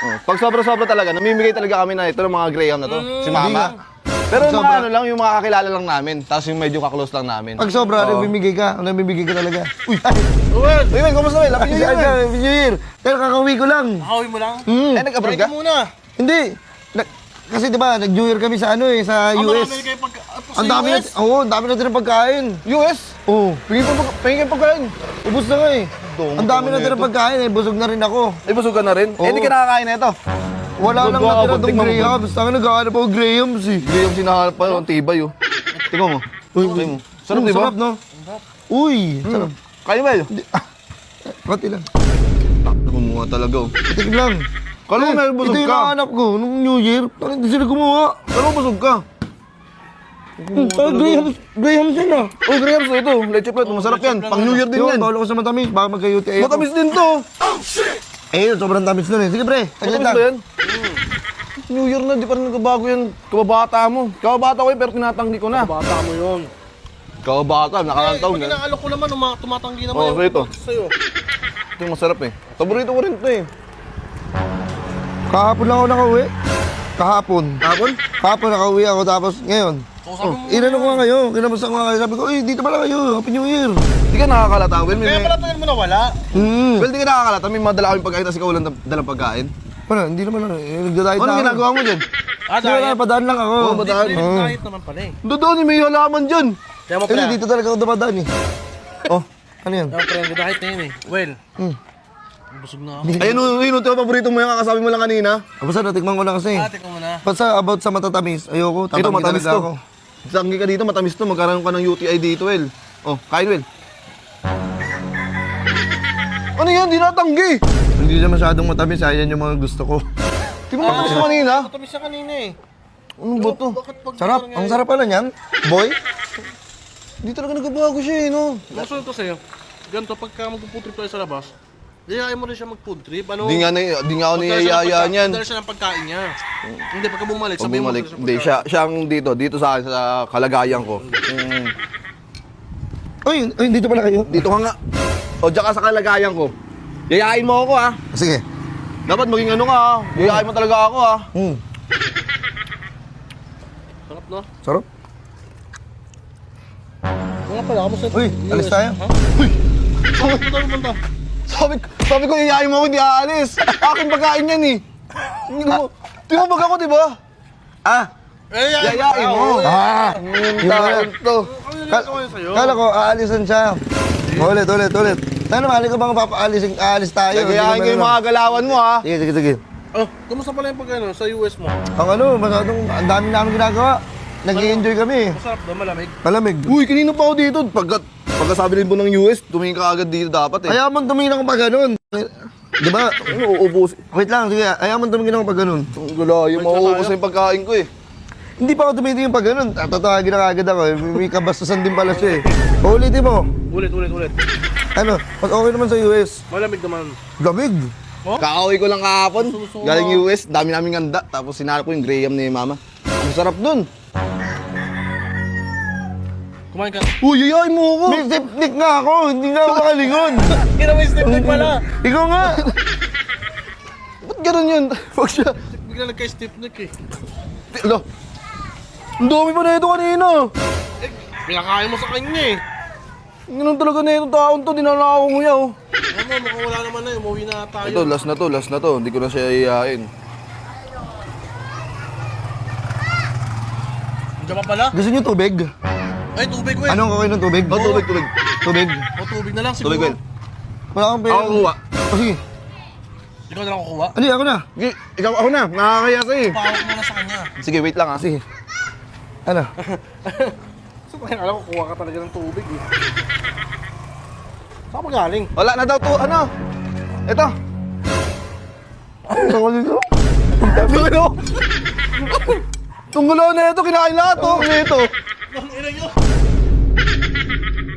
Oh, pag sobra-sobra talaga, namimigay talaga kami na ito ng mga Graham na to. Si Mama. Pero yung mga ano lang, yung mga kakilala lang namin. Tapos yung medyo kaklose lang namin. Pag sobra, nabibigay ka talaga. Uy, Uy, Will, kumusta Will? Happy New Year, Will. Happy New Year. Pero kakauwi ko lang. Nakauwi mo lang? Nag-abroad ka? muna. Hindi. Kasi diba, nag-New Year kami sa sa US. Marami kayo Ang dami ang dami natin ng pagkain. US? Oo. Pingin pagkain. Ubus na nga eh. Ang dami na natin ng pagkain eh. Busog na rin ako. Ay, busog ka na rin? Oo. Eh, hindi ka nakakain na ito. Wala lang Bago natira ako, itong tingnan mo. Grahams. Tanga nag-aanap ako Grahams eh. Graham sinahanap pa yung tibay, oh. Tingnan mo. Uy, mo. Sarap, di ba? Sarap, no? Uy, sarap. Kaya Will? Konti lang. Kumuha talaga, oh. Patik lang. Kala mo may busog Ito yung ka. nakahanap ko nung New Year. Parang hindi sila gumawa. Kala mo busog ka. Grahams yan ah. Oh, Graham, so ito. Leche plate, masarap yan. Pang New Year din Yun, yan. bawal ako sa matamis. Baka magka-UTI ako. Matamis din to. Eh, sobrang tamis nun eh. Sige pre, taglit Matamis lang. ba yan? New Year na, di pa rin nagbabago yan. Kababata mo. Kababata ko yun, pero tinatanggi ko na. Bata mo yun. Kababata, nakakantaw na. Inaalok ko naman, tumatanggi naman Oh, so ito. sa'yo. Ito yung masarap eh. Paborito ko rin ito eh. Kahapon lang ako nakauwi. Kahapon. Hapon? Kahapon nakauwi ako tapos ngayon. So, sabi mo, Inano ko nga kayo, kinamusta ko nga kayo. Sabi ko, uy, dito pala kayo. Happy New Year. Di ka nakakalata, Will. kaya pala tagal mo nawala. Well, di ka nakakalata. May madala kami pagkain, tapos ikaw walang dalang pagkain. Wala, hindi naman lang. Nagdadayit Ano na ako. ginagawa mo dyan? Hindi wala, padaan lang ako. Oh, padaan. Kahit naman pala eh. Doon, may halaman dyan. Kaya mo Hindi, dito talaga ako dumadaan eh. Oh. Ano yan? Kaya pala, kahit na yun eh. Well, busog na ako. Ayun, yun, ito paborito mo yung kakasabi mo lang kanina. Basta natikman ko na kasi. Ate ko muna. Basta about sa matatamis, ayoko. Ito, Tatanggi matamis talaga to. ako. Tanggi ka dito, matamis to. Magkaroon ka ng UTI dito, Will. Oh, kain, Will. Ano yan? Di natanggi. Hindi na masyadong matamis, ayan yung mga gusto ko. Di mo matamis mo kanina? Matamis siya kanina eh. Ano ba to? Bakit pag... Sarap, ang sarap pala niyan. Boy. Di talaga nagbabago siya eh, no? Gusto ko sa'yo. Ganito, pagka mag-food trip tayo sa labas, iyayain mo rin siya mag-food trip. Ano? Di nga ako niyayaya niyan. Dahil siya ng pagkain niya. Hindi, pagka bumalik, Pag sabihin mo bumalik, dahil hindi, siya ang dito sa akin, sa kalagayan ko. Uy, dito pala kayo. Dito ka nga. O, diyan ka sa kalagayan ko. Yayain mo ako, ha? Sige. Dapat maging ano ka, ha? Yayain mo talaga ako, ha? Sarap, no? Sarap. Oo nga pala, kamusta? Uy, alis tayo. Saan ka pumunta? Sabi ko, yayain mo ako, hindi aalis. Akin pagkain yan, eh. Di mo bag ako, di ba? Ah! Yayain mo. Ah! Yung Yung taon to. Kala ko, aalisan siya. Ulit. Tayo naman, ko bang aalis tayo. Nagayain ko yung mga galawan mo, ha? Sige. Oh, kamusta pala yung pagkano sa US mo? Ang masyadong, ang dami namin ginagawa. Nag-i-enjoy kami. Masarap daw, malamig. Malamig. Uy, kanina pa ako dito. Pagkasabi rin mo ng US, tumingin ka agad dito dapat, eh. Ayaw mo tumingin ako pag ganun. Di ba? Ano, uubos. Wait lang, sige. Ayaw mo tumingin ako pag ganun. Ang gulayo, mauubos na yung pagkain ko, eh. Hindi pa ako tumitingin pag ganun. Tatawagin na agad ako. May kabastusan din pala siya eh. Ulitin mo. Ulit. Ano, mas okay naman sa US. Malamig naman. Lamig. Kakauwi ko lang kahapon. Galing US, dami naming handa. Tapos sinarap ko yung Graham ni Mama. Ang sarap dun. Kumain ka. Uy, yayain mo ako. May septic nga ako. Hindi nga ako makalingon. Kina may step pala. Ikaw nga. Ba't ganun yun? Huwag siya. Bigla nagka-step neck eh. Lo. Ang dami pa na ito kanina. Pinakain mo sa kanya eh. Ganun talaga na itong taon to. Dinanakaw mo yaw. Alam mo, mukhang wala naman na eh. Umuwi na tayo. Ito, last na to. Hindi ko na siya iyayain. Diyan pa pala? Gusto niyo tubig? Ay, tubig Will. Anong okay ng tubig? Oh, tubig. Tubig. O, tubig na lang siguro. Tubig, Will. Wala akong pera. Ako kuha. Oh, sige. Ikaw na lang kukuha. Ano ako na? Sige, ikaw ako na. Nakakaya sa'yo eh. Pahawak mo na sa kanya. Sige, wait lang ha. Sige. Ano? So, kaya alam ko, kuha ka talaga ng tubig eh. Saan ka galing? Wala na daw to. Ano? Ito. Ano dito? Ano? Tunggulo na ito. Kinain lahat to. Ito. Ang ina nyo.